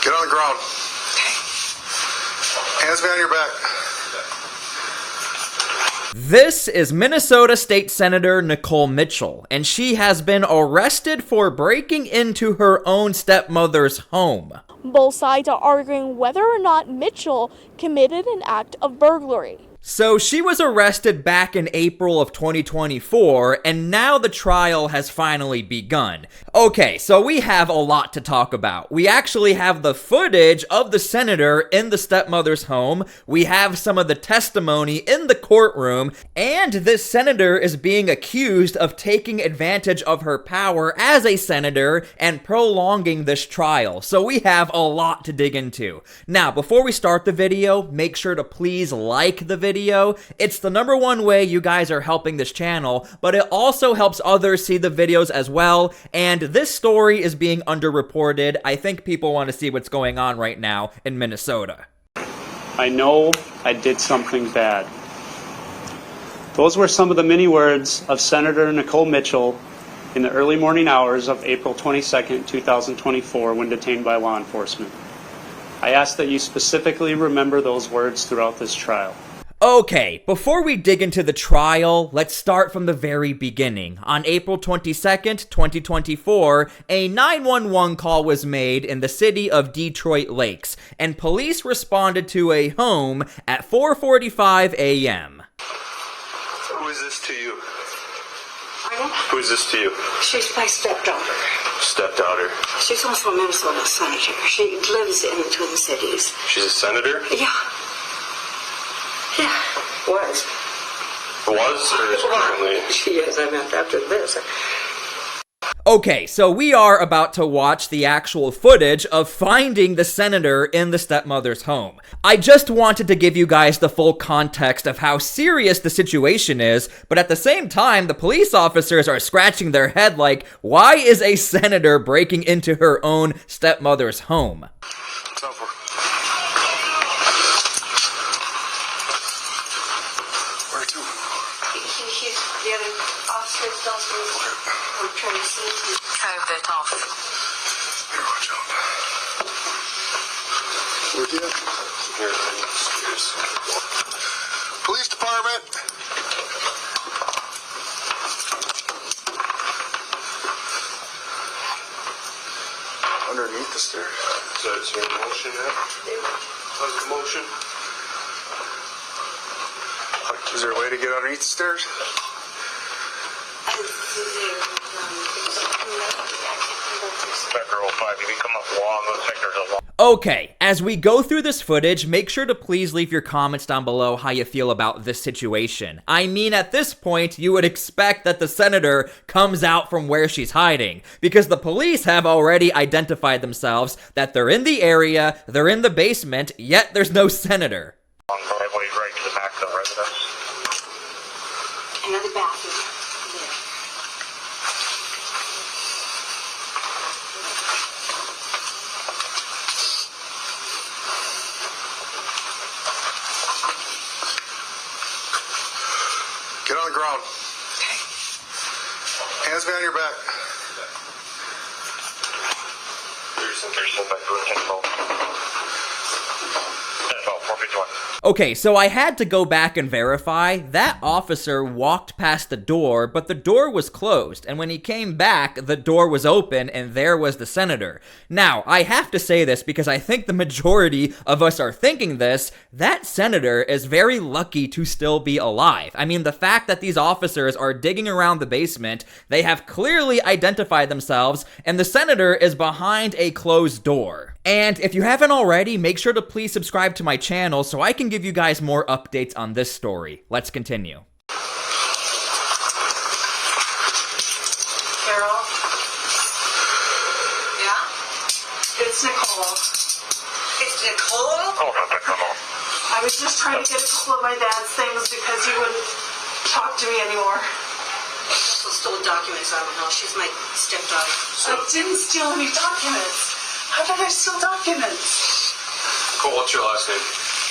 Get on the ground. Hands behind your back. This is Minnesota State Senator Nicole Mitchell, and she has been arrested for breaking into her own stepmother's home. Both sides are arguing whether or not Mitchell committed an act of burglary. So she was arrested back in April of 2024, and now the trial has finally begun. Okay, so we have a lot to talk about. We actually have the footage of the senator in the stepmother's home. We have some of the testimony in the courtroom, and this senator is being accused of taking advantage of her power as a senator and prolonging this trial. So we have a lot to dig into. Now, before we start the video, make sure to please like the video. It's the #1 way you guys are helping this channel, but it also helps others see the videos as well, and this story is being underreported. I think people want to see what's going on right now in Minnesota. I know I did something bad. Those were some of the many words of Senator Nicole Mitchell in the early morning hours of April 22nd, 2024, when detained by law enforcement. I ask that you specifically remember those words throughout this trial. Okay, before we dig into the trial, let's start from the very beginning. On April 22nd, 2024, a 911 call was made in the city of Detroit Lakes, and police responded to a home at 4:45 a.m. Who is this to you? Pardon? Who is this to you? She's my stepdaughter. Stepdaughter. She's also a Minnesota senator. She lives in the Twin Cities. She's a senator? Yeah. Yeah, was. Was or is currently? She is, I meant after this. Okay, so we are about to watch the actual footage of finding the senator in the stepmother's home. I just wanted to give you guys the full context of how serious the situation is, but at the same time, the police officers are scratching their head like, why is a senator breaking into her own stepmother's home? What's up for? Where to? The other officers downstairs were trying to see if you carved it off. Here, watch out. Where'd you at? Here, upstairs. Police department! Underneath the stairs. So it's your motion now? How's the motion? Is there a way to get underneath the stairs? Okay, as we go through this footage, make sure to please leave your comments down below how you feel about this situation. I mean, at this point, you would expect that the senator comes out from where she's hiding, because the police have already identified themselves that they're in the area, they're in the basement, yet there's no senator. On driveway right to the back of the residence. Another bathroom. Get on the ground. Hands behind your back. There's one back to the temple. About 451. Okay, so I had to go back and verify. That officer walked past the door, but the door was closed, and when he came back, the door was open, and there was the senator. Now, I have to say this because I think the majority of us are thinking this. That senator is very lucky to still be alive. I mean, the fact that these officers are digging around the basement, they have clearly identified themselves, and the senator is behind a closed door. And if you haven't already, make sure to please subscribe to my channel so I can give you guys more updates on this story. Let's continue. Carol? Yeah? It's Nicole. It's Nicole? Oh, no, no. I was just trying to get a hold of my dad's things because he wouldn't talk to me anymore. She also stole documents out of the house. She's my stepdaughter. I didn't steal any documents. How did I steal documents? Cool, what's your last name?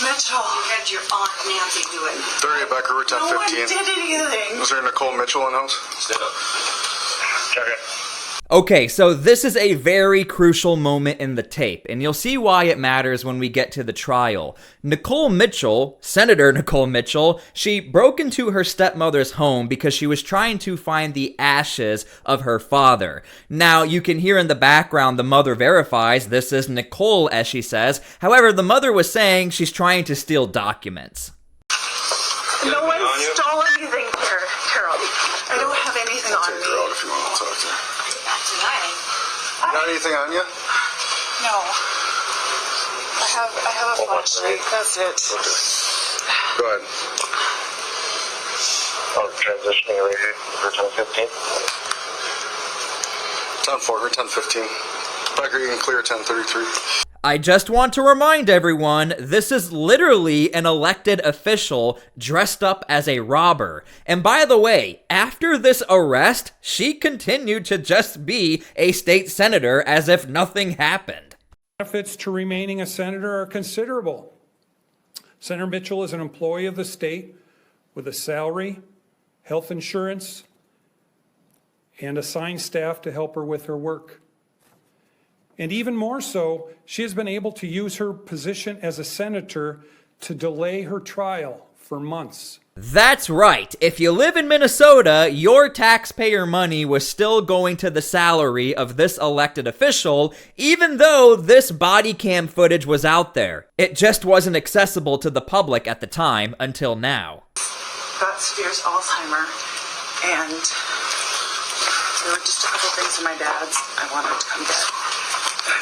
Mitchell. You had your aunt Nancy do it. 30 back Route No one 1015. did anything. Was there Nicole Mitchell in house? Check it. Okay, so this is a very crucial moment in the tape, and you'll see why it matters when we get to the trial. Nicole Mitchell, Senator Nicole Mitchell, she broke into her stepmother's home because she was trying to find the ashes of her father. Now, you can hear in the background the mother verifies this is Nicole, as she says. However, the mother was saying she's trying to steal documents. No one stole anything here, Carol. I don't have anything on me. If you want to talk to her. Not tonight. Got anything on you? No. I have a flashlight. That's it. Okay. Go ahead. Oh, transitioning right here for 10:15. 10:04 or 10:15. Back you can clear 10:33. I just want to remind everyone, this is literally an elected official dressed up as a robber. And by the way, after this arrest, she continued to just be a state senator as if nothing happened. Benefits to remaining a senator are considerable. Senator Mitchell is an employee of the state with a salary, health insurance, and assigned staff to help her with her work. And even more so, she has been able to use her position as a senator to delay her trial for months. That's right. If you live in Minnesota, your taxpayer money was still going to the salary of this elected official, even though this body cam footage was out there. It just wasn't accessible to the public at the time until now. Got severe Alzheimer, and there were just a couple things in my dad's I wanted to come get.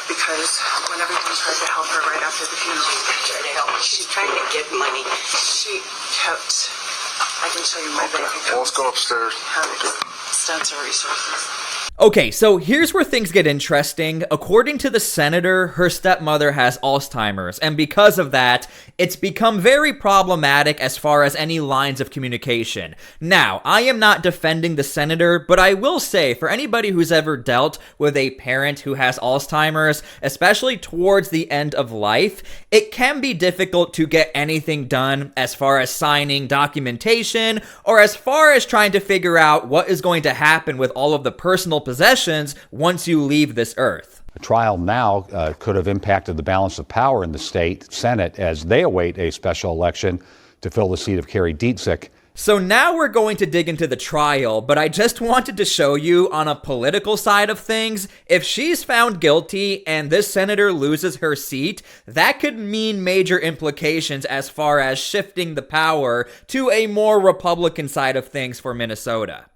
Because when everyone tried to help her right after the funeral, she's trying to get money. She kept, I can show you my bank account. Well, let's go upstairs. Have extensive resources. Okay, so here's where things get interesting. According to the senator, her stepmother has Alzheimer's, and because of that, it's become very problematic as far as any lines of communication. Now, I am not defending the senator, but I will say, for anybody who's ever dealt with a parent who has Alzheimer's, especially towards the end of life, it can be difficult to get anything done as far as signing documentation, or as far as trying to figure out what is going to happen with all of the personal possessions once you leave this earth. A trial now could have impacted the balance of power in the state Senate as they await a special election to fill the seat of Carrie Dietzich. So now we're going to dig into the trial, but I just wanted to show you on a political side of things, if she's found guilty and this senator loses her seat, that could mean major implications as far as shifting the power to a more Republican side of things for Minnesota.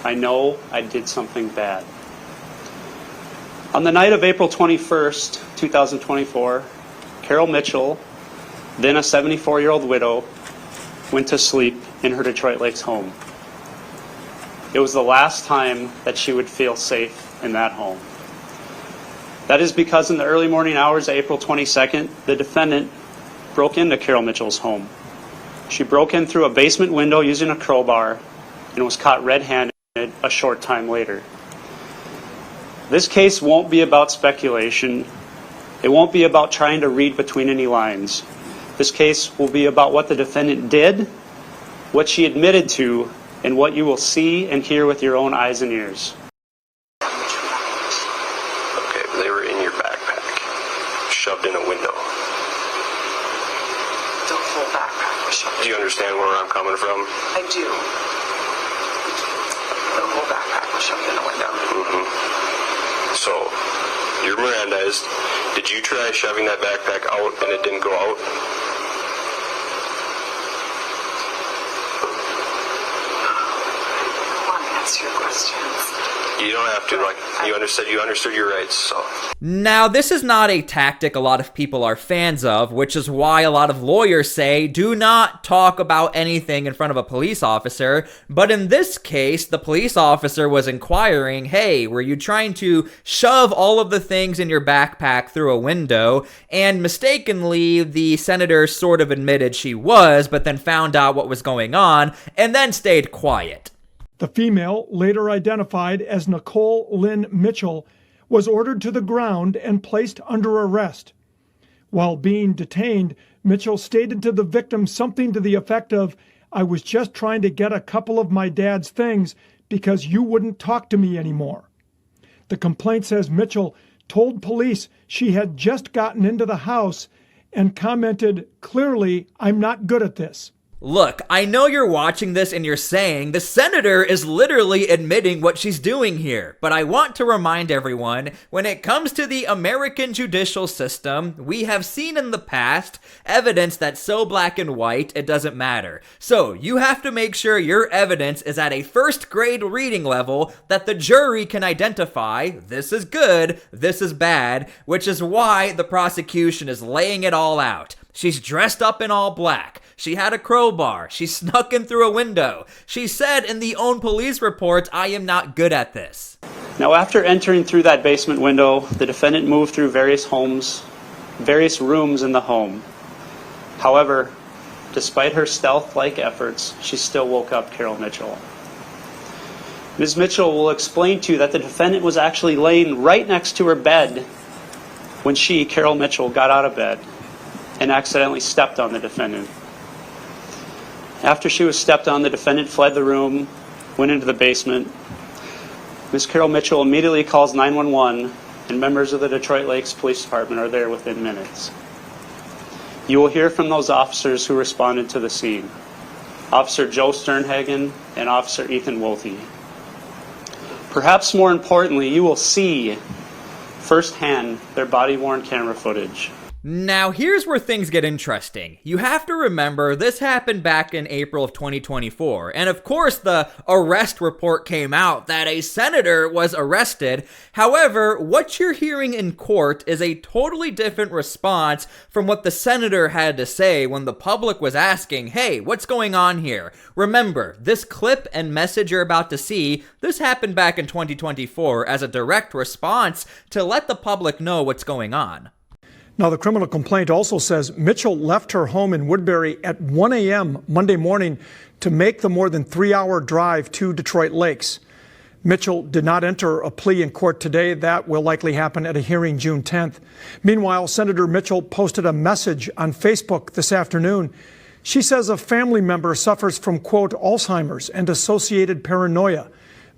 I know I did something bad. On the night of April 21st, 2024, Carol Mitchell, then a 74-year-old widow, went to sleep in her Detroit Lakes home. It was the last time that she would feel safe in that home. That is because in the early morning hours of April 22nd, the defendant broke into Carol Mitchell's home. She broke in through a basement window using a crowbar and was caught red-handed a short time later. This case won't be about speculation. It won't be about trying to read between any lines. This case will be about what the defendant did, what she admitted to, and what you will see and hear with your own eyes and ears. Okay, they were in your backpack, shoved in a window. The whole backpack was shoved. Do you understand where I'm coming from? I do. The whole backpack was shoved in a window. Mm-hmm. So, you're Mirandized. Did you try shoving that backpack out and it didn't go out? I want to answer your questions. You don't have to, like, you understood your rights, so. Now, this is not a tactic a lot of people are fans of, which is why a lot of lawyers say do not talk about anything in front of a police officer. But in this case, the police officer was inquiring, hey, were you trying to shove all of the things in your backpack through a window? And mistakenly, the senator sort of admitted she was, but then found out what was going on and then stayed quiet. The female, later identified as Nicole Lynn Mitchell, was ordered to the ground and placed under arrest. While being detained, Mitchell stated to the victim something to the effect of, "I was just trying to get a couple of my dad's things because you wouldn't talk to me anymore." The complaint says Mitchell told police she had just gotten into the house and commented, "Clearly, I'm not good at this." Look, I know you're watching this and you're saying the senator is literally admitting what she's doing here, but I want to remind everyone, when it comes to the American judicial system, we have seen in the past evidence that's so black and white it doesn't matter. So you have to make sure your evidence is at a first grade reading level that the jury can identify this is good, this is bad, which is why the prosecution is laying it all out. She's dressed up in all black. She had a crowbar. She snuck in through a window. She said in the own police report, "I am not good at this." Now, after entering through that basement window, the defendant moved through various rooms in the home. However, despite her stealth-like efforts, she still woke up Carol Mitchell. Ms. Mitchell will explain to you that the defendant was actually laying right next to her bed when she, Carol Mitchell, got out of bed and accidentally stepped on the defendant. After she was stepped on, the defendant fled the room, went into the basement. Ms. Carol Mitchell immediately calls 911, and members of the Detroit Lakes Police Department are there within minutes. You will hear from those officers who responded to the scene, Officer Joe Sternhagen and Officer Ethan Wolthe. Perhaps more importantly, you will see firsthand their body-worn camera footage. Now, here's where things get interesting. You have to remember this happened back in April of 2024, and of course the arrest report came out that a senator was arrested. However, what you're hearing in court is a totally different response from what the senator had to say when the public was asking, "Hey, what's going on here?" Remember, this clip and message you're about to see, this happened back in 2024 as a direct response to let the public know what's going on. Now, the criminal complaint also says Mitchell left her home in Woodbury at 1 a.m. Monday morning to make the more than 3-hour drive to Detroit Lakes. Mitchell did not enter a plea in court today. That will likely happen at a hearing June 10th. Meanwhile, Senator Mitchell posted a message on Facebook this afternoon. She says a family member suffers from, quote, Alzheimer's and associated paranoia.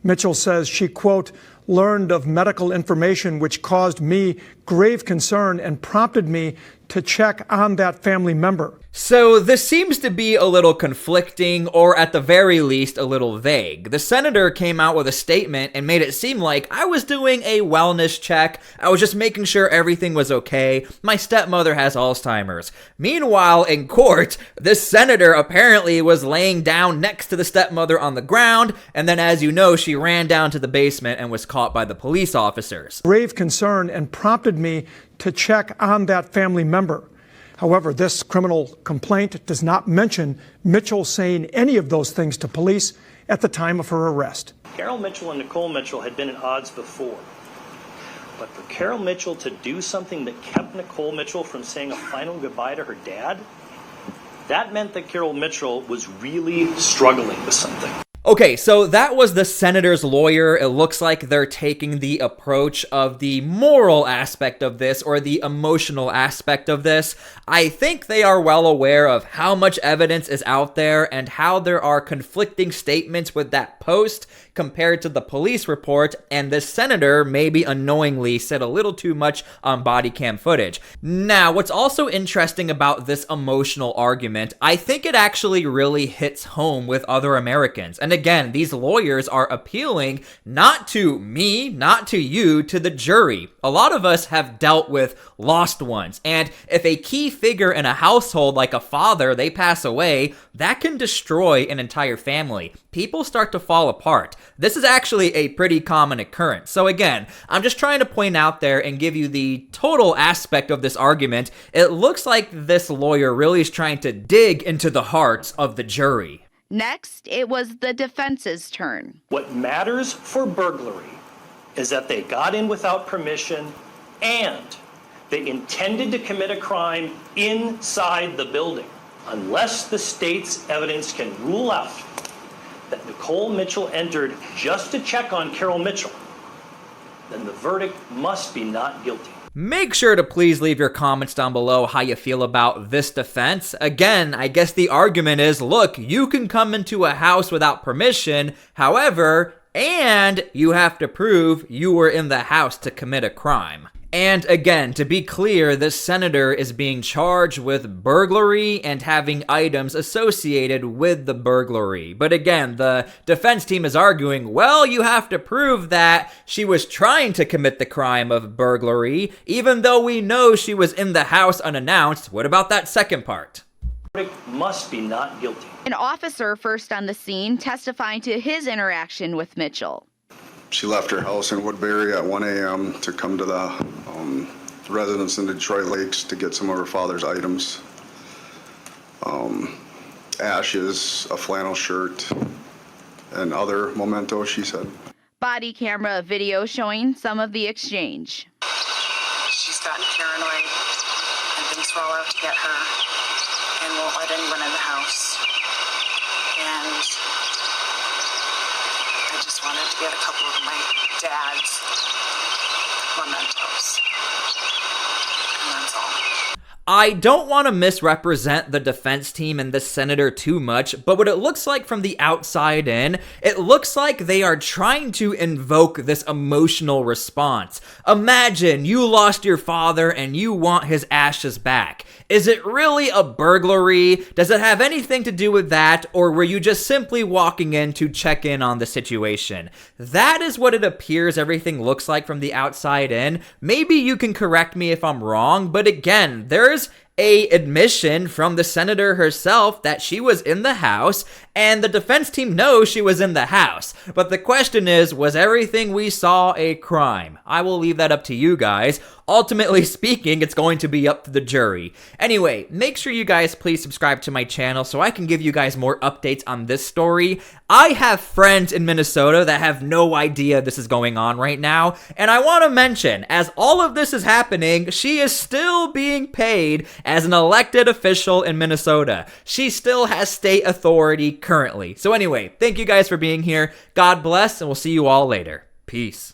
Mitchell says she, quote, learned of medical information which caused me grave concern and prompted me to check on that family member. So this seems to be a little conflicting, or at the very least a little vague. The senator came out with a statement and made it seem like I was doing a wellness check. I was just making sure everything was okay. My stepmother has Alzheimer's. Meanwhile, in court, this senator apparently was laying down next to the stepmother on the ground, and then, as you know, she ran down to the basement and was caught by the police officers. Grave concern and prompted me to check on that family member. However, this criminal complaint does not mention Mitchell saying any of those things to police at the time of her arrest. Carol Mitchell and Nicole Mitchell had been at odds before. But for Carol Mitchell to do something that kept Nicole Mitchell from saying a final goodbye to her dad, that meant that Carol Mitchell was really struggling with something. Okay, so that was the senator's lawyer. It looks like they're taking the approach of the moral aspect of this, or the emotional aspect of this. I think they are well aware of how much evidence is out there and how there are conflicting statements with that post compared to the police report, and this senator maybe unknowingly said a little too much on body cam footage. Now, what's also interesting about this emotional argument, I think it actually really hits home with other Americans. And again, these lawyers are appealing not to me, not to you, to the jury. A lot of us have dealt with lost ones, and if a key figure in a household like a father, they pass away, that can destroy an entire family. People start to fall apart. This is actually a pretty common occurrence. So again, I'm just trying to point out there and give you the total aspect of this argument. It looks like this lawyer really is trying to dig into the hearts of the jury. Next, it was the defense's turn. What matters for burglary is that they got in without permission and they intended to commit a crime inside the building. Unless the state's evidence can rule out that Nicole Mitchell entered just to check on Carol Mitchell, then the verdict must be not guilty. Make sure to please leave your comments down below how you feel about this defense. Again, I guess the argument is, look, you can come into a house without permission. However, and you have to prove you were in the house to commit a crime. And again, to be clear, this senator is being charged with burglary and having items associated with the burglary. But again, the defense team is arguing, well, you have to prove that she was trying to commit the crime of burglary, even though we know she was in the house unannounced. What about that second part? Must be not guilty. An officer first on the scene testifying to his interaction with Mitchell. She left her house in Woodbury at 1 a.m. to come to the residence in the Detroit Lakes to get some of her father's items. Ashes, a flannel shirt, and other mementos, she said. Body camera video showing some of the exchange. She's gotten paranoid and thinks we're all out to get her and won't let anyone in the house. And I just wanted to get a couple of my dad's mementos. And that's all. I don't want to misrepresent the defense team and the senator too much, but what it looks like from the outside in, it looks like they are trying to invoke this emotional response. Imagine you lost your father and you want his ashes back. Is it really a burglary? Does it have anything to do with that, or were you just simply walking in to check in on the situation? That is what it appears everything looks like from the outside in. Maybe you can correct me if I'm wrong, but again, there's a admission from the senator herself that she was in the house, and the defense team knows she was in the house. But the question is, was everything we saw a crime? I will leave that up to you guys. Ultimately speaking, it's going to be up to the jury. Anyway, make sure you guys please subscribe to my channel so I can give you guys more updates on this story. I have friends in Minnesota that have no idea this is going on right now, and I want to mention, as all of this is happening, she is still being paid as an elected official in Minnesota. She still has state authority currently. So anyway, thank you guys for being here. God bless, and we'll see you all later. Peace.